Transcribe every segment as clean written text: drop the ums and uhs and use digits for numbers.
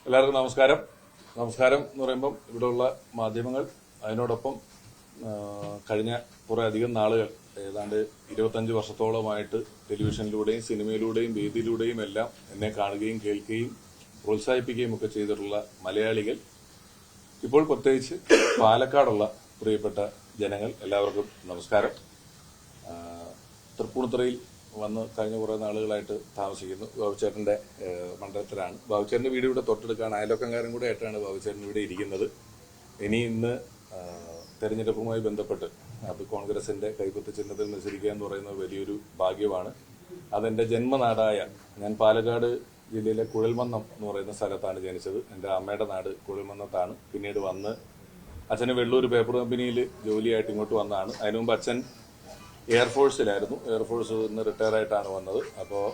എല്ലാവർക്കും നമസ്കാരം. നമസ്കാരം എന്ന് പറയുമ്പം ഇവിടെയുള്ള മാധ്യമങ്ങൾ, അതിനോടൊപ്പം കഴിഞ്ഞ കുറേ അധികം നാളുകൾ, ഏതാണ്ട് 25 വർഷത്തോളമായിട്ട് ടെലിവിഷനിലൂടെയും സിനിമയിലൂടെയും വേദിയിലൂടെയും എല്ലാം എന്നെ കാണുകയും കേൾക്കുകയും പ്രോത്സാഹിപ്പിക്കുകയും ഒക്കെ ചെയ്തിട്ടുള്ള മലയാളികൾ, ഇപ്പോൾ പ്രത്യേകിച്ച് പാലക്കാടുള്ള പ്രിയപ്പെട്ട ജനങ്ങൾ, എല്ലാവർക്കും നമസ്കാരം. തൃപ്പൂണിത്തുറയിൽ വന്ന് കഴിഞ്ഞ കുറേ നാളുകളായിട്ട് താമസിക്കുന്നു. ബാബുച്ചേട്ടൻ്റെ മണ്ഡലത്തിലാണ്. ബാബുച്ചേട്ടൻ്റെ വീട് ഇവിടെ തൊട്ടെടുക്കാണ്. അയൽവക്കംകാരൻ കൂടെ ആയിട്ടാണ് ബാബുച്ചേട്ടൻ ഇവിടെ ഇരിക്കുന്നത്. ഇന്ന് തെരഞ്ഞെടുപ്പുമായി ബന്ധപ്പെട്ട് അത് കോൺഗ്രസിൻ്റെ കൈപ്പത്തി ചിഹ്നത്തിൽ മത്സരിക്കുക എന്ന് പറയുന്നത് വലിയൊരു ഭാഗ്യമാണ്. അതെൻ്റെ ജന്മനാടായ, ഞാൻ പാലക്കാട് ജില്ലയിലെ കുഴൽമന്നം എന്ന് പറയുന്ന സ്ഥലത്താണ് ജനിച്ചത്. എൻ്റെ അമ്മയുടെ നാട് കുഴൽമന്നത്താണ്. പിന്നീട് വന്ന് അച്ഛന് വെള്ളൂർ പേപ്പർ കമ്പനിയിൽ ജോലിയായിട്ട് ഇങ്ങോട്ട് വന്നതാണ്. അതിനു മുമ്പ് അച്ഛൻ എയർഫോഴ്സിലായിരുന്നു. എയർഫോഴ്സിൽ നിന്ന് റിട്ടയർ ആയിട്ടാണ് വന്നത്. അപ്പോൾ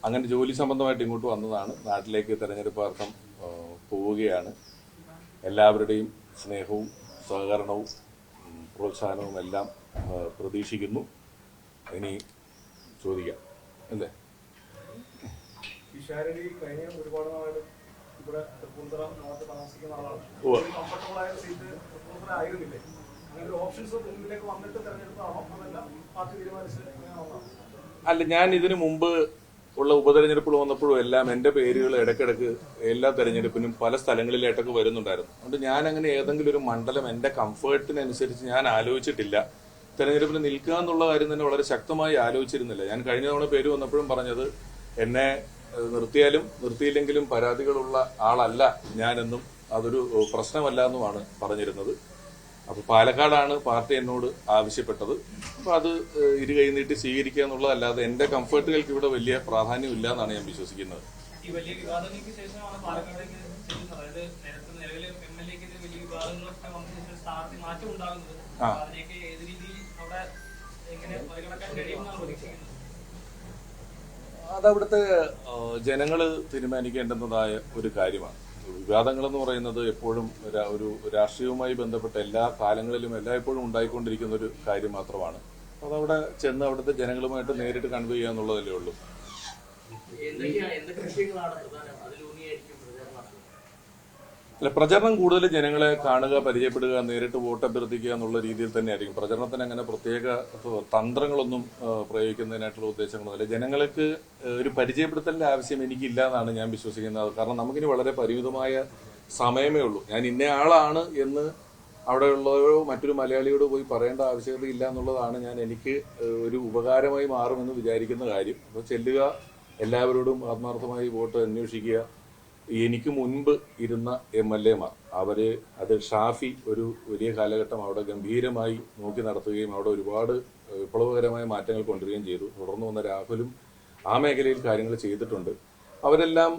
അങ്ങനെ ജോലി സംബന്ധമായിട്ട് ഇങ്ങോട്ട് വന്നതാണ്. നാട്ടിലേക്ക് തെരഞ്ഞെടുപ്പാർത്ഥം പോവുകയാണ്. എല്ലാവരുടെയും സ്നേഹവും സഹകരണവും പ്രോത്സാഹനവും എല്ലാം പ്രതീക്ഷിക്കുന്നു. ഇനി ചോദിക്കാം അല്ലേ? ഒരുപാട് നാളുകൾ ഇവിടെ തൃപ്പൂണിത്തുറ താമസിക്കുന്ന ആളാണ്. കംഫർട്ടബിൾ ആയ സീറ്റ് തൃപ്പൂണിത്തുറ ആയിരുന്നില്ലേ? അല്ല, ഞാൻ ഇതിനു മുമ്പ് ഉള്ള ഉപതെരഞ്ഞെടുപ്പുകൾ വന്നപ്പോഴും എല്ലാം എന്റെ പേരുകൾ ഇടയ്ക്കിടയ്ക്ക് എല്ലാ തെരഞ്ഞെടുപ്പിനും പല സ്ഥലങ്ങളിലായിട്ടൊക്കെ വരുന്നുണ്ടായിരുന്നു. അതുകൊണ്ട് ഞാൻ അങ്ങനെ ഏതെങ്കിലും ഒരു മണ്ഡലം എന്റെ കംഫേർട്ടിനനുസരിച്ച് ഞാൻ ആലോചിച്ചിട്ടില്ല. തെരഞ്ഞെടുപ്പിന് നിൽക്കുക എന്നുള്ള കാര്യം തന്നെ വളരെ ശക്തമായി ആലോചിച്ചിരുന്നില്ല. ഞാൻ കഴിഞ്ഞ തവണ പേര് വന്നപ്പോഴും പറഞ്ഞത്, എന്നെ നിർത്തിയാലും നിർത്തിയില്ലെങ്കിലും പരാതികളുള്ള ആളല്ല ഞാനെന്നും അതൊരു പ്രശ്നമല്ല എന്നുമാണ് പറഞ്ഞിരുന്നത്. അപ്പൊ പാലക്കാടാണ് പാർട്ടി എന്നോട് ആവശ്യപ്പെട്ടത്. അപ്പൊ അത് ഇരുകൈ നീട്ടി സ്വീകരിക്കുക എന്നുള്ളതല്ലാതെ എന്റെ കംഫർട്ടുകൾക്ക് ഇവിടെ വലിയ പ്രാധാന്യം ഇല്ല എന്നാണ് ഞാൻ വിശ്വസിക്കുന്നത്. അതവിടുത്തെ ജനങ്ങള് തീരുമാനിക്കേണ്ടുന്നതായ ഒരു കാര്യമാണ്. വിവാദങ്ങളെന്ന് പറയുന്നത് എപ്പോഴും ഒരു രാഷ്ട്രീയവുമായി ബന്ധപ്പെട്ട എല്ലാ കാലങ്ങളിലും എല്ലായ്പ്പോഴും ഉണ്ടായിക്കൊണ്ടിരിക്കുന്ന ഒരു കാര്യം മാത്രമാണ്. അതവിടെ ചെന്ന് അവിടുത്തെ ജനങ്ങളുമായിട്ട് നേരിട്ട് കൺവേ ചെയ്യുക എന്നുള്ളതല്ലേ ഉള്ളൂ. അല്ല, പ്രചരണം കൂടുതൽ ജനങ്ങളെ കാണുക, പരിചയപ്പെടുക, നേരിട്ട് വോട്ട് അഭ്യർത്ഥിക്കുക എന്നുള്ള രീതിയിൽ തന്നെയായിരിക്കും. പ്രചരണത്തിന് അങ്ങനെ പ്രത്യേക തന്ത്രങ്ങളൊന്നും പ്രയോഗിക്കുന്നതിനായിട്ടുള്ള ഉദ്ദേശങ്ങളൊന്നുമില്ല. ജനങ്ങൾക്ക് ഒരു പരിചയപ്പെടുത്തലിന്റെ ആവശ്യം എനിക്കില്ല എന്നാണ് ഞാൻ വിശ്വസിക്കുന്നത്. കാരണം നമുക്കിനി വളരെ പരിമിതമായ സമയമേ ഉള്ളൂ. ഞാൻ ഇന്ന ആളാണ് എന്ന് അവിടെയുള്ളവരോ മറ്റൊരു മലയാളിയോട് പോയി പറയേണ്ട ആവശ്യകത ഇല്ല എന്നുള്ളതാണ് എനിക്ക് ഒരു ഉപകാരമായി മാറുമെന്ന് വിചാരിക്കുന്ന കാര്യം. അപ്പോൾ ചെല്ലുക, എല്ലാവരോടും ആത്മാർത്ഥമായി വോട്ട് അന്വേഷിക്കുക. എനിക്ക് മുൻപ് ഇരുന്ന MLA മാർ, അത് ഷാഫി ഒരു വലിയ കാലഘട്ടം അവിടെ ഗംഭീരമായി നോക്കി നടത്തുകയും അവിടെ ഒരുപാട് വിപ്ലവകരമായ മാറ്റങ്ങൾ കൊണ്ടുവരികയും ചെയ്തു. തുടർന്ന് വന്ന രാഹുലും ആ മേഖലയിൽ കാര്യങ്ങൾ ചെയ്തിട്ടുണ്ട്. അവരെല്ലാം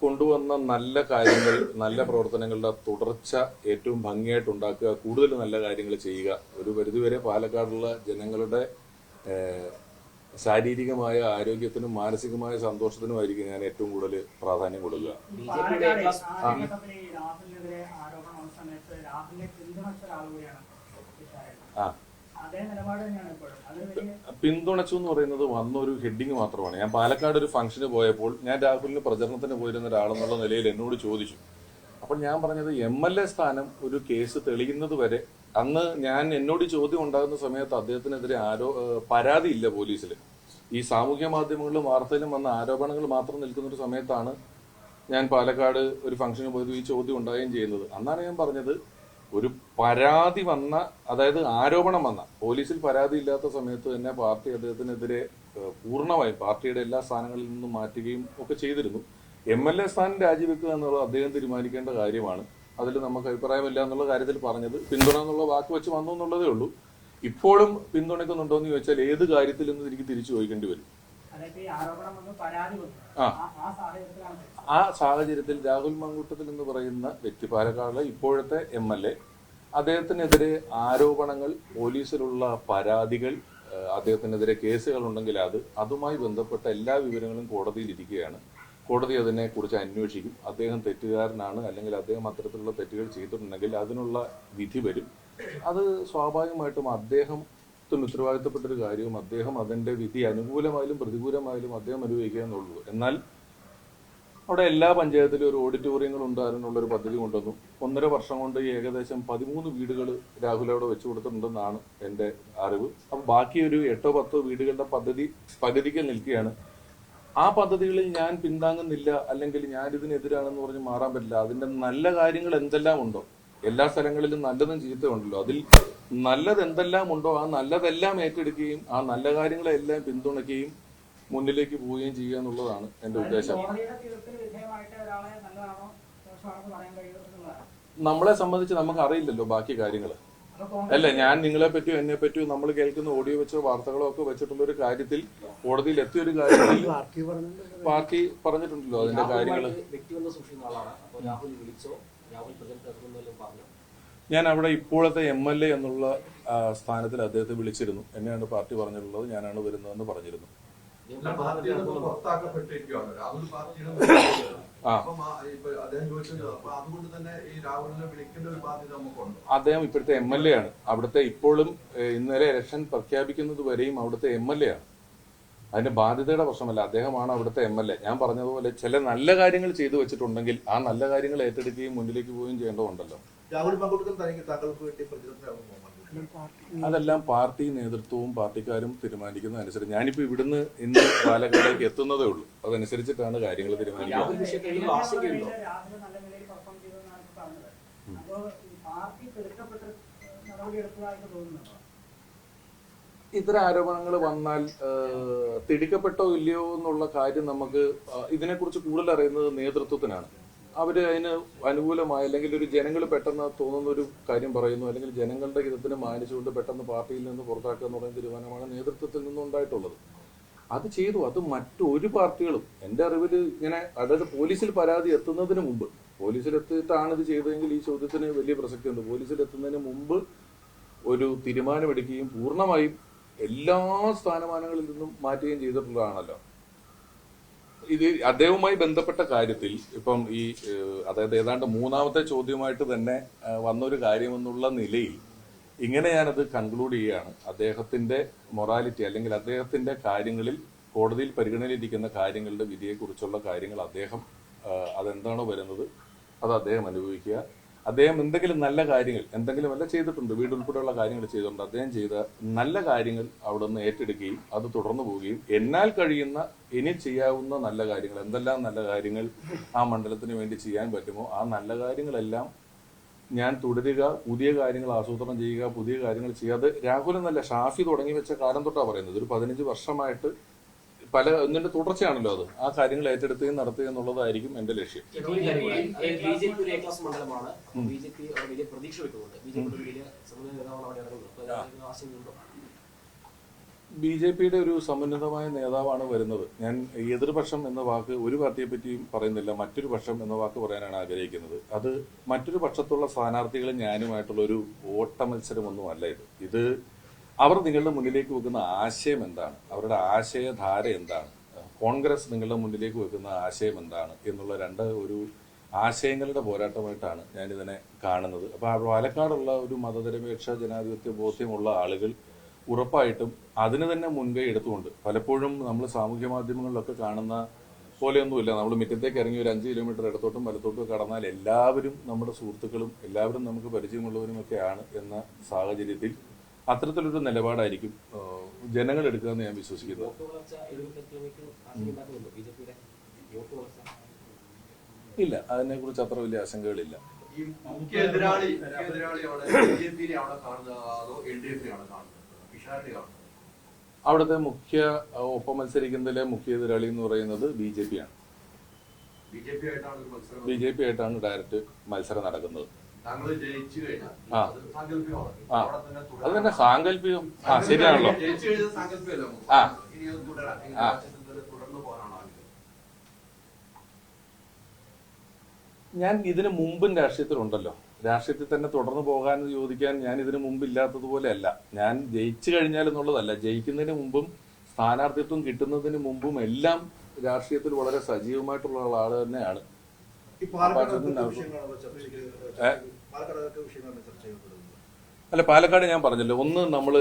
കൊണ്ടുവന്ന നല്ല കാര്യങ്ങൾ, നല്ല പ്രവർത്തനങ്ങളുടെ തുടർച്ച ഏറ്റവും ഭംഗിയായിട്ട് ഉണ്ടാക്കുക, കൂടുതൽ നല്ല കാര്യങ്ങൾ ചെയ്യുക. ഒരു പരിധിവരെ പാലക്കാടുള്ള ജനങ്ങളുടെ ശാരീരികമായ ആരോഗ്യത്തിനും മാനസികമായ സന്തോഷത്തിനുമായിരിക്കും ഞാൻ ഏറ്റവും കൂടുതൽ പ്രാധാന്യം കൊടുക്കുക. പിന്തുണച്ചു എന്ന് പറയുന്നത് വന്നൊരു ഹെഡിങ് മാത്രമാണ്. ഞാൻ പാലക്കാട് ഒരു ഫംഗ്ഷന് പോയപ്പോൾ ഞാൻ രാഹുലിന് പ്രചരണത്തിന് പോയിരുന്ന ഒരാളെന്നുള്ള നിലയിൽ എന്നോട് ചോദിച്ചു. അപ്പോൾ ഞാൻ പറഞ്ഞത്, MLA സ്ഥാനം ഒരു കേസ് തെളിയുന്നത് വരെ, അന്ന് എന്നോട് ചോദ്യം ഉണ്ടാകുന്ന സമയത്ത് അദ്ദേഹത്തിനെതിരെ പരാതിയില്ല പോലീസിൽ. ഈ സാമൂഹ്യ മാധ്യമങ്ങളിലും വാർത്തയിലും വന്ന ആരോപണങ്ങൾ മാത്രം നിൽക്കുന്ന ഒരു സമയത്താണ് ഞാൻ പാലക്കാട് ഒരു ഫംഗ്ഷന് പോയത് ഈ ചോദ്യം ഉണ്ടാകുകയും ചെയ്യുന്നത്. അന്നാണ് ഞാൻ പറഞ്ഞത്, ഒരു പരാതി വന്ന, അതായത് ആരോപണം വന്ന, പോലീസിൽ പരാതി ഇല്ലാത്ത സമയത്ത് തന്നെ പാർട്ടി അദ്ദേഹത്തിനെതിരെ പൂർണ്ണമായും പാർട്ടിയുടെ എല്ലാ സ്ഥാനങ്ങളിൽ നിന്നും മാറ്റുകയും ഒക്കെ ചെയ്തിരുന്നു. MLA സ്ഥാനം രാജിവെക്കുക എന്നുള്ളത് അദ്ദേഹം തീരുമാനിക്കേണ്ട കാര്യമാണ്. അതിൽ നമുക്ക് അഭിപ്രായമില്ല എന്നുള്ള കാര്യത്തിൽ പറഞ്ഞത്, പിന്തുണ എന്നുള്ള വാക്ക് വെച്ച് വന്നു എന്നുള്ളതേ ഉള്ളൂ. ഇപ്പോഴും പിന്തുണയ്ക്കുന്നുണ്ടോ എന്ന് ചോദിച്ചാൽ ഏത് കാര്യത്തിൽ നിന്ന് എനിക്ക് തിരിച്ചു ചോദിക്കേണ്ടി വരും. ആ സാഹചര്യത്തിൽ രാഹുൽ മാങ്കൂട്ടത്തിൽ എന്ന് പറയുന്ന വ്യക്തി, പാലക്കാടിലെ ഇപ്പോഴത്തെ MLA, അദ്ദേഹത്തിനെതിരെ ആരോപണങ്ങൾ, പോലീസിലുള്ള പരാതികൾ, അദ്ദേഹത്തിനെതിരെ കേസുകൾ ഉണ്ടെങ്കിൽ അതുമായി ബന്ധപ്പെട്ട എല്ലാ വിവരങ്ങളും കോടതിയിൽ ഇരിക്കുകയാണ്. കോടതി അതിനെക്കുറിച്ച് അന്വേഷിക്കും. അദ്ദേഹം തെറ്റുകാരനാണ്, അല്ലെങ്കിൽ അദ്ദേഹം അത്തരത്തിലുള്ള തെറ്റുകൾ ചെയ്തിട്ടുണ്ടെങ്കിൽ അതിനുള്ള വിധി വരും. അത് സ്വാഭാവികമായിട്ടും അദ്ദേഹത്തിന് ഉത്തരവാദിത്തപ്പെട്ടൊരു കാര്യവും അദ്ദേഹം അതിന്റെ വിധി അനുകൂലമായാലും പ്രതികൂലമായാലും അദ്ദേഹം അനുഭവിക്കുക എന്നുള്ളൂ. എന്നാൽ അവിടെ എല്ലാ പഞ്ചായത്തിലും ഒരു ഓഡിറ്റോറിയങ്ങൾ ഉണ്ടാകാനുള്ള ഒരു പദ്ധതി കൊണ്ടുവന്നു. 1.5 വർഷം കൊണ്ട് ഏകദേശം 13 വീടുകൾ രാഹുൽ അവിടെ വെച്ചു കൊടുത്തിട്ടുണ്ടെന്നാണ് എൻ്റെ അറിവ്. അപ്പം ബാക്കി ഒരു 8-10 വീടുകളുടെ പദ്ധതിക്ക് നിൽക്കുകയാണ്. ആ പദ്ധതികളിൽ ഞാൻ പിന്താങ്ങുന്നില്ല, അല്ലെങ്കിൽ ഞാൻ ഇതിനെതിരാണെന്ന് പറഞ്ഞ് മാറാൻ പറ്റില്ല. അതിന്റെ നല്ല കാര്യങ്ങൾ എന്തെല്ലാം ഉണ്ടോ, എല്ലാ സ്ഥലങ്ങളിലും നല്ലതും ചീത്തയും ഉണ്ടല്ലോ, അതിൽ നല്ലത് എന്തെല്ലാം ഉണ്ടോ ആ നല്ലതെല്ലാം ഏറ്റെടുക്കുകയും ആ നല്ല കാര്യങ്ങളെല്ലാം പിന്തുണയ്ക്കുകയും മുന്നിലേക്ക് പോവുകയും ചെയ്യുക എന്നുള്ളതാണ് എൻ്റെ ഉദ്ദേശം. നമ്മളെ സംബന്ധിച്ച് നമുക്ക് അറിയില്ലല്ലോ ബാക്കി കാര്യങ്ങൾ. അല്ല, ഞാൻ നിങ്ങളെ പറ്റിയോ എന്നെ പറ്റിയോ നമ്മൾ കേൾക്കുന്ന ഓഡിയോ വെച്ചോ വാർത്തകളോ ഒക്കെ വെച്ചിട്ടുള്ള ഒരു കാര്യത്തിൽ കോടതിയിൽ എത്തിയ ഒരു കാര്യത്തിൽ പാർട്ടി പറഞ്ഞിട്ടുണ്ടല്ലോ അതിന്റെ കാര്യങ്ങൾ. ഞാൻ അവിടെ ഇപ്പോഴത്തെ MLA എന്നുള്ള സ്ഥാനത്തിൽ അദ്ദേഹത്തെ വിളിച്ചിരുന്നു. എന്നെയാണ് പാർട്ടി പറഞ്ഞിട്ടുള്ളത്, ഞാനാണ് വരുന്നതെന്ന് പറഞ്ഞിരുന്നു. അദ്ദേഹം ഇപ്പോഴത്തെ MLA ആണ്. അവിടുത്തെ ഇപ്പോഴും ഇന്നലെ ഇലക്ഷൻ പ്രഖ്യാപിക്കുന്നത് വരെയും അവിടുത്തെ MLA ആണ്. അതിന്റെ ബാധ്യതയുടെ പ്രശ്നമല്ല, അദ്ദേഹമാണ് അവിടുത്തെ MLA. ഞാൻ പറഞ്ഞതുപോലെ ചില നല്ല കാര്യങ്ങൾ ചെയ്തു വെച്ചിട്ടുണ്ടെങ്കിൽ ആ നല്ല കാര്യങ്ങൾ ഏറ്റെടുക്കുകയും മുന്നിലേക്ക് പോവുകയും ചെയ്യേണ്ടതുണ്ടല്ലോ. അതെല്ലാം പാർട്ടി നേതൃത്വവും പാർട്ടിക്കാരും തീരുമാനിക്കുന്നതനുസരിച്ച്. ഞാനിപ്പോ ഇവിടുന്ന് ഇന്ന് പാലക്കാടേക്ക് എത്തുന്നതേ ഉള്ളൂ. അതനുസരിച്ചിട്ടാണ് കാര്യങ്ങൾ തീരുമാനിക്കുന്നത്. ഇത്തരം ആരോപണങ്ങൾ വന്നാൽ തിടുക്കപ്പെട്ടോ ഇല്ലയോ എന്നുള്ള കാര്യം നമുക്ക് ഇതിനെക്കുറിച്ച് കൂടുതൽ അറിയുന്നത് നേതൃത്വത്തിനാണ്. അവര് അതിന് അനുകൂലമായി, അല്ലെങ്കിൽ ഒരു ജനങ്ങൾ പെട്ടെന്ന് തോന്നുന്ന ഒരു കാര്യം പറയുന്നു, അല്ലെങ്കിൽ ജനങ്ങളുടെ ഹിതത്തിന് മാനിച്ചുകൊണ്ട് പെട്ടെന്ന് പാർട്ടിയിൽ നിന്ന് പുറത്താക്കുക എന്ന് പറയുന്ന തീരുമാനമാണ് നേതൃത്വത്തിൽ നിന്നുണ്ടായിട്ടുള്ളത്. അത് ചെയ്തു. അത് മറ്റൊരു പാർട്ടികളും എൻ്റെ അറിവിൽ ഇങ്ങനെ, അതായത് പോലീസിൽ പരാതി എത്തുന്നതിന് മുമ്പ്, പോലീസിലെത്തിയിട്ടാണ് ഇത് ചെയ്തതെങ്കിൽ ഈ ചോദ്യത്തിന് വലിയ പ്രസക്തിയുണ്ട്. പോലീസിലെത്തുന്നതിന് മുമ്പ് ഒരു തീരുമാനമെടുക്കുകയും പൂർണ്ണമായും എല്ലാ സ്ഥാനമാനങ്ങളിൽ നിന്നും മാറ്റുകയും ചെയ്തിട്ടുള്ളതാണല്ലോ. ഇത് അദ്ദേഹവുമായി ബന്ധപ്പെട്ട കാര്യത്തിൽ ഇപ്പം ഈ അതായത് ഏതാണ്ട് 3ാമത്തെ ചോദ്യമായിട്ട് തന്നെ വന്നൊരു കാര്യമെന്നുള്ള നിലയിൽ ഇങ്ങനെ ഞാനത് കൺക്ലൂഡ് ചെയ്യുകയാണ്. അദ്ദേഹത്തിന്റെ മൊറാലിറ്റി, അല്ലെങ്കിൽ അദ്ദേഹത്തിന്റെ കാര്യങ്ങളിൽ കോടതിയിൽ പരിഗണനയിലിരിക്കുന്ന കാര്യങ്ങളുടെ വിധിയെക്കുറിച്ചുള്ള കാര്യങ്ങൾ അദ്ദേഹം അതെന്താണോ വരുന്നത് അത് അദ്ദേഹം അനുഭവിക്കുക. അദ്ദേഹം എന്തെങ്കിലും നല്ല കാര്യങ്ങൾ എന്തെങ്കിലും ചെയ്തിട്ടുണ്ട്, വീട് ഉൾപ്പെടെയുള്ള കാര്യങ്ങൾ ചെയ്തിട്ടുണ്ട്. അദ്ദേഹം ചെയ്ത നല്ല കാര്യങ്ങൾ അവിടെ നിന്ന് ഏറ്റെടുക്കുകയും അത് തുടർന്നു പോവുകയും എന്നാൽ കഴിയുന്ന ഇനി ചെയ്യാവുന്ന നല്ല കാര്യങ്ങൾ, എന്തെല്ലാം നല്ല കാര്യങ്ങൾ ആ മണ്ഡലത്തിന് വേണ്ടി ചെയ്യാൻ പറ്റുമോ ആ നല്ല കാര്യങ്ങളെല്ലാം ഞാൻ തുടരുക, പുതിയ കാര്യങ്ങൾ ആസൂത്രണം ചെയ്യുക, പുതിയ കാര്യങ്ങൾ ചെയ്യുക. അത് രാഹുൽ എന്നല്ല, ഷാഫി തുടങ്ങി വെച്ച കാലം തൊട്ടാണ് പറയുന്നത്. ഒരു 15 വർഷമായിട്ട് ഒന്നിന്റെ തുടർച്ചയാണല്ലോ അത്. ആ കാര്യങ്ങൾ ഏറ്റെടുത്തുകയും നടത്തുക എന്നുള്ളതായിരിക്കും എന്റെ ലക്ഷ്യം. BJPയുടെ ഒരു സമന്വിതമായ നേതാവാണ് വരുന്നത്. ഞാൻ എതിർപക്ഷം എന്ന വാക്ക് ഒരു പാർട്ടിയെ പറ്റിയും പറയുന്നില്ല, മറ്റൊരു പക്ഷം എന്ന വാക്ക് പറയാനാണ് ആഗ്രഹിക്കുന്നത്. അത് മറ്റൊരു പക്ഷത്തുള്ള സ്ഥാനാർത്ഥികളും ഞാനുമായിട്ടുള്ള ഒരു ഓട്ട മത്സരമൊന്നുമല്ല ഇത്. അവർ നിങ്ങളുടെ മുന്നിലേക്ക് വെക്കുന്ന ആശയം എന്താണ്, അവരുടെ ആശയധാര എന്താണ്, കോൺഗ്രസ് നിങ്ങളുടെ മുന്നിലേക്ക് വെക്കുന്ന ആശയം എന്താണ് എന്നുള്ള ഒരു ആശയങ്ങളുടെ പോരാട്ടമായിട്ടാണ് ഞാനിതിനെ കാണുന്നത്. അപ്പോൾ പാലക്കാടുള്ള ഒരു മതനിരപേക്ഷ ജനാധിപത്യ ബോധ്യമുള്ള ആളുകൾ ഉറപ്പായിട്ടും അതിന് തന്നെ മുൻകൈ എടുത്തുകൊണ്ട്, പലപ്പോഴും നമ്മൾ സാമൂഹ്യ മാധ്യമങ്ങളിലൊക്കെ കാണുന്ന പോലെയൊന്നുമില്ല. നമ്മൾ മുറ്റത്തേക്ക് ഇറങ്ങി ഒരു 5 കിലോമീറ്റർ ഇടത്തോട്ടും വലത്തോട്ടും കടന്നാൽ എല്ലാവരും നമ്മുടെ സുഹൃത്തുക്കളും എല്ലാവരും നമുക്ക് പരിചയമുള്ളവരുമൊക്കെയാണ് എന്ന സാഹചര്യത്തിൽ അത്തരത്തിലൊരു നിലപാടായിരിക്കും ജനങ്ങൾ എടുക്കുക എന്ന് ഞാൻ വിശ്വസിക്കുന്നത്. ഇല്ല, അതിനെക്കുറിച്ച് അത്ര വലിയ ആശങ്കകളില്ല. അവിടുത്തെ മുഖ്യ ഒപ്പം മത്സരിക്കുന്നതിലെ മുഖ്യ എതിരാളി എന്ന് പറയുന്നത് BJP ആണ്. BJP ആയിട്ടാണ് ഡയറക്റ്റ് മത്സരം നടക്കുന്നത്. അത് തന്നെ സാങ്കല്പികം. ശരിയാണല്ലോ. ഞാൻ ഇതിനു മുമ്പും രാഷ്ട്രീയത്തിലുണ്ടല്ലോ. രാഷ്ട്രീയത്തിൽ തന്നെ തുടർന്നു പോകാൻ ചോദിക്കാൻ ഞാൻ ഇതിനു മുമ്പ് ഇല്ലാത്തതുപോലെ അല്ല. ഞാൻ ജയിച്ചു കഴിഞ്ഞാൽ എന്നുള്ളതല്ല, ജയിക്കുന്നതിന് മുമ്പും സ്ഥാനാർത്ഥിത്വം കിട്ടുന്നതിന് മുമ്പും എല്ലാം രാഷ്ട്രീയത്തിൽ വളരെ സജീവമായിട്ടുള്ള ആള് തന്നെയാണ്. അല്ല, പാലക്കാട് ഞാൻ പറഞ്ഞല്ലോ, ഒന്ന് നമ്മൾ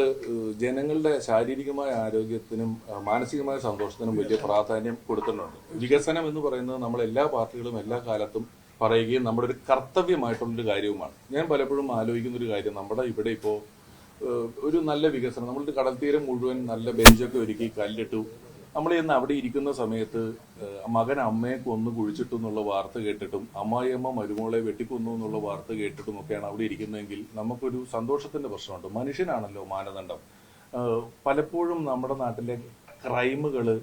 ജനങ്ങളുടെ ശാരീരികമായ ആരോഗ്യത്തിനും മാനസികമായ സന്തോഷത്തിനും വലിയ പ്രാധാന്യം കൊടുക്കുന്നുണ്ട്. വികസനം എന്ന് പറയുന്നത് നമ്മൾ എല്ലാ പാർട്ടികളും എല്ലാ കാലത്തും പറയുകയും നമ്മുടെ ഒരു കർത്തവ്യമായിട്ടുള്ളൊരു കാര്യവുമാണ്. ഞാൻ പലപ്പോഴും ആലോചിക്കുന്ന ഒരു കാര്യം, നമ്മുടെ ഇവിടെ ഇപ്പോൾ ഒരു നല്ല വികസനം, നമ്മളുടെ കടൽത്തീരം മുഴുവൻ നല്ല ബെഞ്ചൊക്കെ ഒരുക്കി കല്ലിട്ടു. നമ്മൾ ഇന്ന് അവിടെ ഇരിക്കുന്ന സമയത്ത് മകൻ അമ്മയെ കൊന്നു കുഴിച്ചിട്ടു എന്നുള്ള വാർത്ത കേട്ടിട്ടും അമ്മായിയമ്മ മരുമോളെ വെട്ടിക്കൊന്നു എന്നുള്ള വാർത്ത കേട്ടിട്ടും ഒക്കെയാണ് അവിടെ ഇരിക്കുന്നതെങ്കിൽ നമുക്കൊരു സന്തോഷത്തിന്റെ പ്രശ്നമുണ്ട്. മനുഷ്യനാണല്ലോ മാനദണ്ഡം. പലപ്പോഴും നമ്മുടെ നാട്ടിലെ ക്രൈമുകള്,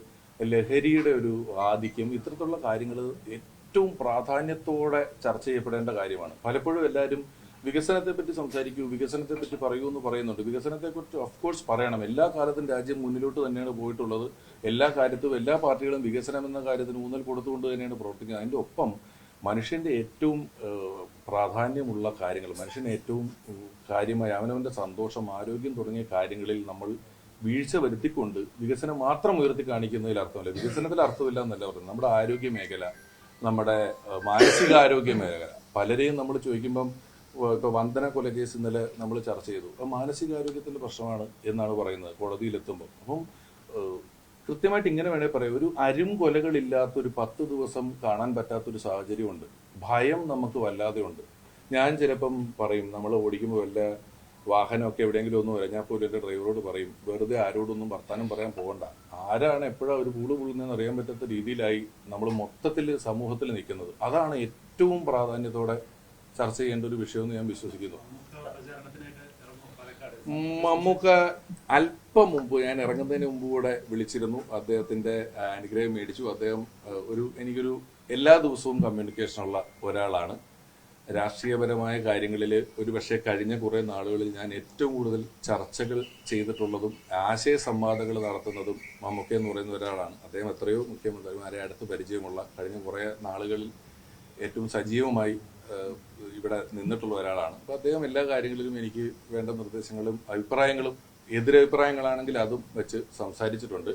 ലഹരിയുടെ ഒരു ആധിക്യം, ഇത്തരത്തിലുള്ള കാര്യങ്ങൾ ഏറ്റവും പ്രാധാന്യത്തോടെ ചർച്ച ചെയ്യപ്പെടേണ്ട കാര്യമാണ്. പലപ്പോഴും എല്ലാവരും വികസനത്തെ പറ്റി സംസാരിക്കൂ, വികസനത്തെ പറ്റി പറയൂ എന്ന് പറയുന്നുണ്ട്. വികസനത്തെക്കുറിച്ച് ഓഫ്കോഴ്സ് പറയണം. എല്ലാ കാലത്തും രാജ്യം മുന്നിലോട്ട് തന്നെയാണ് പോയിട്ടുള്ളത്. എല്ലാ കാര്യത്തും എല്ലാ പാർട്ടികളും വികസനം എന്ന കാര്യത്തിന് ഊന്നൽ കൊടുത്തുകൊണ്ട് തന്നെയാണ് പ്രവർത്തിക്കുന്നത്. അതിൻ്റെ ഒപ്പം മനുഷ്യന്റെ ഏറ്റവും പ്രാധാന്യമുള്ള കാര്യങ്ങൾ, മനുഷ്യന് ഏറ്റവും കാര്യമായ അവനവന്റെ സന്തോഷം, ആരോഗ്യം തുടങ്ങിയ കാര്യങ്ങളിൽ നമ്മൾ വീഴ്ച വരുത്തിക്കൊണ്ട് വികസനം മാത്രം ഉയർത്തി കാണിക്കുന്നതിൽ അർത്ഥമില്ല. വികസനത്തിൽ അർത്ഥമില്ല എന്നല്ല പറയുന്നത്. നമ്മുടെ ആരോഗ്യ മേഖല, നമ്മുടെ മാനസികാരോഗ്യ മേഖല, പലരെയും നമ്മൾ ചോദിക്കുമ്പം ഇപ്പൊ വന്ദന കൊലക്കേസ് ഇന്നലെ നമ്മൾ ചർച്ച ചെയ്തു. അപ്പൊ മാനസികാരോഗ്യത്തിന്റെ പ്രശ്നമാണ് എന്നാണ് പറയുന്നത് കോടതിയിലെത്തുമ്പോൾ. അപ്പം കൃത്യമായിട്ട് ഇങ്ങനെ വേണേൽ പറയാം, ഒരു അരും കൊലകളില്ലാത്തൊരു 10 ദിവസം കാണാൻ പറ്റാത്തൊരു സാഹചര്യമുണ്ട്. ഭയം നമുക്ക് വല്ലാതെ ഉണ്ട്. ഞാൻ ചിലപ്പം പറയും, നമ്മൾ ഓടിക്കുമ്പോൾ വല്ല വാഹനമൊക്കെ എവിടെയെങ്കിലും ഒന്ന് വരഞ്ഞാൽ പോലും എൻ്റെ ഡ്രൈവറോട് പറയും, വെറുതെ ആരോടൊന്നും വർത്താനം പറയാൻ പോകണ്ട. ആരാണ് എപ്പോഴാണ് ഒരു പൂള് പുള്ളുന്നതെന്ന് അറിയാൻ പറ്റാത്ത രീതിയിലായി നമ്മൾ മൊത്തത്തിൽ സമൂഹത്തിൽ നിൽക്കുന്നത്. അതാണ് ഏറ്റവും പ്രാധാന്യത്തോടെ ചർച്ച ചെയ്യേണ്ട ഒരു വിഷയമെന്ന് ഞാൻ വിശ്വസിക്കുന്നു. മമ്മൂക്ക അല്പം മുമ്പ്, ഞാൻ ഇറങ്ങുന്നതിന് മുമ്പ് കൂടെ വിളിച്ചിരുന്നു. അദ്ദേഹത്തിന്റെ അനുഗ്രഹം മേടിച്ചു. അദ്ദേഹം എനിക്കൊരു എല്ലാ ദിവസവും കമ്മ്യൂണിക്കേഷനുള്ള ഒരാളാണ്. രാഷ്ട്രീയപരമായ കാര്യങ്ങളിൽ ഒരുപക്ഷെ കഴിഞ്ഞ കുറെ നാളുകളിൽ ഞാൻ ഏറ്റവും കൂടുതൽ ചർച്ചകൾ ചെയ്തിട്ടുള്ളതും ആശയ സംവാദങ്ങൾ നടത്തുന്നതും മമ്മൂക്ക എന്ന് പറയുന്ന ഒരാളാണ്. അദ്ദേഹം എത്രയോ മുഖ്യമന്ത്രിമാരെ അടുത്ത് പരിചയമുള്ള, കഴിഞ്ഞ കുറെ നാളുകളിൽ ഏറ്റവും സജീവമായി ഇവിടെ നിന്നിട്ടുള്ള ഒരാളാണ്. അപ്പൊ അദ്ദേഹം എല്ലാ കാര്യങ്ങളിലും എനിക്ക് വേണ്ട നിർദ്ദേശങ്ങളും അഭിപ്രായങ്ങളും, എതിരഭിപ്രായങ്ങളാണെങ്കിൽ അതും വെച്ച് സംസാരിച്ചിട്ടുണ്ട്.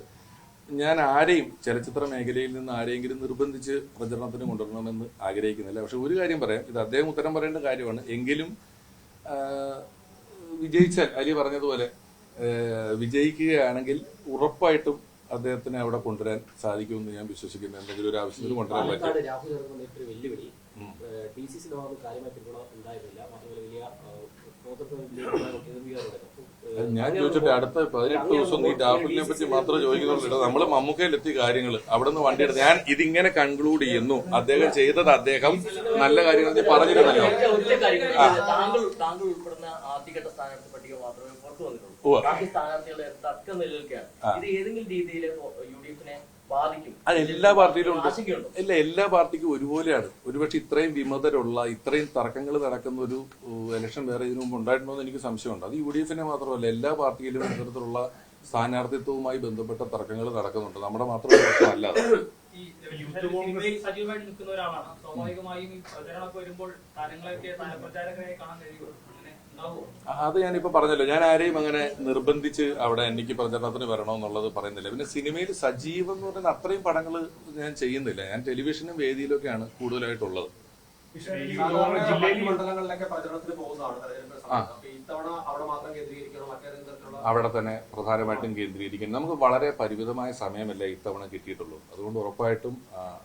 ഞാൻ ആരെയും ചലച്ചിത്ര മേഖലയിൽ നിന്ന് ആരെയെങ്കിലും നിർബന്ധിച്ച് പ്രചരണത്തിന് കൊണ്ടുവരണമെന്ന് ആഗ്രഹിക്കുന്നില്ല. പക്ഷെ ഒരു കാര്യം പറയാം, ഇത് അദ്ദേഹം ഉത്തരം പറയേണ്ട കാര്യമാണ്. എങ്കിലും വിജയിച്ചാൽ, അലി പറഞ്ഞതുപോലെ വിജയിക്കുകയാണെങ്കിൽ ഉറപ്പായിട്ടും അദ്ദേഹത്തിനെ അവിടെ കൊണ്ടുവരാൻ സാധിക്കുമെന്ന് ഞാൻ വിശ്വസിക്കുന്നു. എന്തെങ്കിലും ഒരു ആവശ്യത്തിന് കൊണ്ടുവരാൻ പറ്റും. DCC കാര്യമായി പിന്തുണ ഉണ്ടായിരുന്നില്ല. മാത്രമല്ല വലിയ ഞാൻ ചോദിച്ചിട്ട് അടുത്ത 18 ദിവസം നീ രാഹുലിനെ പറ്റി മാത്രമേ ചോദിക്കുന്നുള്ളൂ. നമ്മള് മമ്മൂക്കയിലെത്തിയ കാര്യങ്ങൾ അവിടെ നിന്ന് വണ്ടി എടുത്ത് ഞാൻ ഇതിങ്ങനെ കൺക്ലൂഡ് ചെയ്യുന്നു. അദ്ദേഹം ചെയ്തത് അദ്ദേഹം നല്ല കാര്യങ്ങൾ പറഞ്ഞിരുന്നല്ലോ. താങ്കൾ ഉൾപ്പെടുന്ന ആദ്യഘട്ട സ്ഥാനാർത്ഥി പട്ടിക മാത്രമേ പുറത്തു വന്നിട്ടുള്ളൂ. ബാക്കി സ്ഥാനാർത്ഥികളുടെ തർക്കം നിലനിൽക്കുകയാണ്. ഇത് ഏതെങ്കിലും രീതിയിൽ UDF-നെ ബാധിക്കും? അത് എല്ലാ പാർട്ടിയിലും ഉണ്ട്. എല്ലാ പാർട്ടിക്കും ഒരുപോലെയാണ്. ഒരുപക്ഷെ ഇത്രയും വിമതരുള്ള, ഇത്രയും തർക്കങ്ങൾ നടക്കുന്ന ഒരു ഇലക്ഷൻ വേറെ ഇതിനു മുമ്പ് ഉണ്ടായിട്ടുണ്ടോ എന്ന് എനിക്ക് സംശയമുണ്ട്. അത് UDF-നെ മാത്രമല്ല, എല്ലാ പാർട്ടിയിലും ഇത്തരത്തിലുള്ള സ്ഥാനാർത്ഥിത്വവുമായി ബന്ധപ്പെട്ട തർക്കങ്ങൾ നടക്കുന്നുണ്ട്. നമ്മുടെ മാത്രം പ്രശ്നമല്ല. സജീവമായിട്ട് നിൽക്കുന്ന ഒരാളാണ്. സ്വാഭാവികമായും ഈ പ്രചരണമൊക്കെ വരുമ്പോൾ താരങ്ങളൊക്കെ താരപ്രചാരകരായി കാണാൻ കഴിയുമോ? അത് ഞാനിപ്പോ പറഞ്ഞല്ലോ, ഞാൻ ആരെയും അങ്ങനെ നിർബന്ധിച്ച് അവിടെ എനിക്ക് പ്രചരണത്തിന് വരണമെന്നുള്ളത് പറയുന്നില്ല. പിന്നെ സിനിമയിൽ സജീവം എന്ന് പറയുന്ന അത്രയും പടങ്ങൾ ഞാൻ ചെയ്യുന്നില്ല. ഞാൻ ടെലിവിഷനും വേദിയിലൊക്കെയാണ് കൂടുതലായിട്ടുള്ളത്. അവിടെ തന്നെ പ്രധാനമായിട്ടും കേന്ദ്രീകരിക്കും. നമുക്ക് വളരെ പരിമിതമായ സമയമല്ല ഇത്തവണ കിട്ടിയിട്ടുള്ളൂ. അതുകൊണ്ട് ഉറപ്പായിട്ടും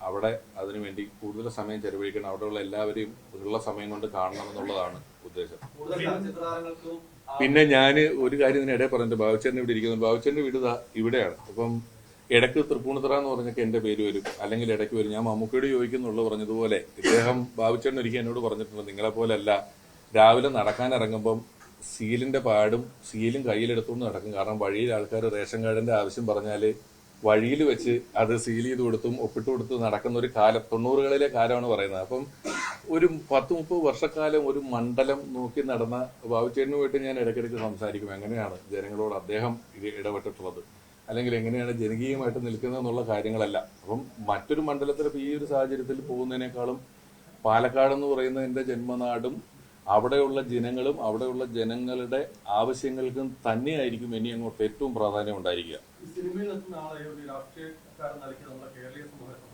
അവിടെ അതിനുവേണ്ടി കൂടുതൽ സമയം ചെലവഴിക്കണം. അവിടെയുള്ള എല്ലാവരെയും ഉള്ള സമയം കൊണ്ട് കാണണമെന്നുള്ളതാണ് ഉദ്ദേശം. പിന്നെ ഞാൻ ഒരു കാര്യം ഇതിനിടെ പറഞ്ഞിട്ട്, ബാബുച്ചേട്ടൻ ഇവിടെ ഇരിക്കുന്നു. ബാബുച്ചേട്ടൻ്റെ വീട് ഇവിടെയാണ്. അപ്പം ഇടയ്ക്ക് തൃപ്പൂണിത്തുറ എന്ന് പറഞ്ഞൊക്കെ എന്റെ പേര് വരും, അല്ലെങ്കിൽ ഇടയ്ക്ക് വരും. ഞാൻ മമ്മൂക്കയോട് ചോദിക്കുന്നുള്ളൂ പറഞ്ഞതുപോലെ, ഇദ്ദേഹം ബാബുച്ചേട്ടൻ ഒരിക്കൽ എന്നോട് പറഞ്ഞിട്ടുണ്ട്, നിങ്ങളെ പോലെയല്ല, രാവിലെ നടക്കാൻ ഇറങ്ങുമ്പം സീലിന്റെ പാടും സീലും കയ്യിലെടുത്തുകൊണ്ട് നടക്കും. കാരണം വഴിയിൽ ആൾക്കാർ റേഷൻ കാർഡിന്റെ ആവശ്യം പറഞ്ഞാൽ വഴിയിൽ വെച്ച് അത് സീൽ ചെയ്ത് കൊടുത്തും ഒപ്പിട്ട് കൊടുത്തും നടക്കുന്ന ഒരു കാലം, 90കളിലെ കാലമാണ് പറയുന്നത്. അപ്പം ഒരു 10-30 വർഷക്കാലം ഒരു മണ്ഡലം നോക്കി നടന്ന ബാബുച്ചേട്ടന് പോയിട്ട് ഞാൻ ഇടയ്ക്കിടയ്ക്ക് സംസാരിക്കും, എങ്ങനെയാണ് ജനങ്ങളോട് അദ്ദേഹം ഇടപെട്ടിട്ടുള്ളത്, അല്ലെങ്കിൽ എങ്ങനെയാണ് ജനകീയമായിട്ട് നിൽക്കുന്നത് എന്നുള്ള കാര്യങ്ങളല്ല. അപ്പം മറ്റൊരു മണ്ഡലത്തിൽ ഈ ഒരു സാഹചര്യത്തിൽ പോകുന്നതിനേക്കാളും പാലക്കാട് എന്ന് പറയുന്ന എന്റെ ജന്മനാടും അവിടെയുള്ള ജനങ്ങളും അവിടെയുള്ള ജനങ്ങളുടെ ആവശ്യങ്ങൾക്കും തന്നെയായിരിക്കും ഇനി അങ്ങോട്ട് ഏറ്റവും പ്രാധാന്യം ഉണ്ടായിരിക്കുക. സിനിമയിൽ എത്തുന്ന ആളെ ഒരു രാഷ്ട്രീയക്കാരൻ നൽകി നമ്മുടെ കേരളീയ സമൂഹത്തെ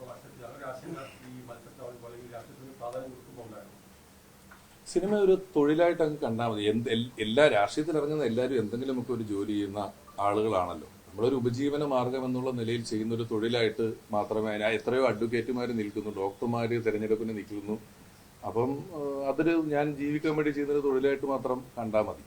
സിനിമ ഒരു തൊഴിലായിട്ട് അങ്ങ് കണ്ടാൽ മതി. എല്ലാ രാഷ്ട്രീയത്തിൽ ഇറങ്ങുന്ന എല്ലാവരും എന്തെങ്കിലുമൊക്കെ ഒരു ജോലി ചെയ്യുന്ന ആളുകളാണല്ലോ. നമ്മളൊരു ഉപജീവന മാർഗം എന്നുള്ള നിലയിൽ ചെയ്യുന്ന ഒരു തൊഴിലായിട്ട് മാത്രമേ എത്രയോ അഡ്വക്കേറ്റുമാർ നിൽക്കുന്നു, ഡോക്ടർമാർ തിരഞ്ഞെടുപ്പിന് നിൽക്കുന്നു. അപ്പം അതൊരു ഞാൻ ജീവിക്കാൻ വേണ്ടി ചെയ്യുന്നൊരു തൊഴിലായിട്ട് മാത്രം കണ്ടാൽ മതി.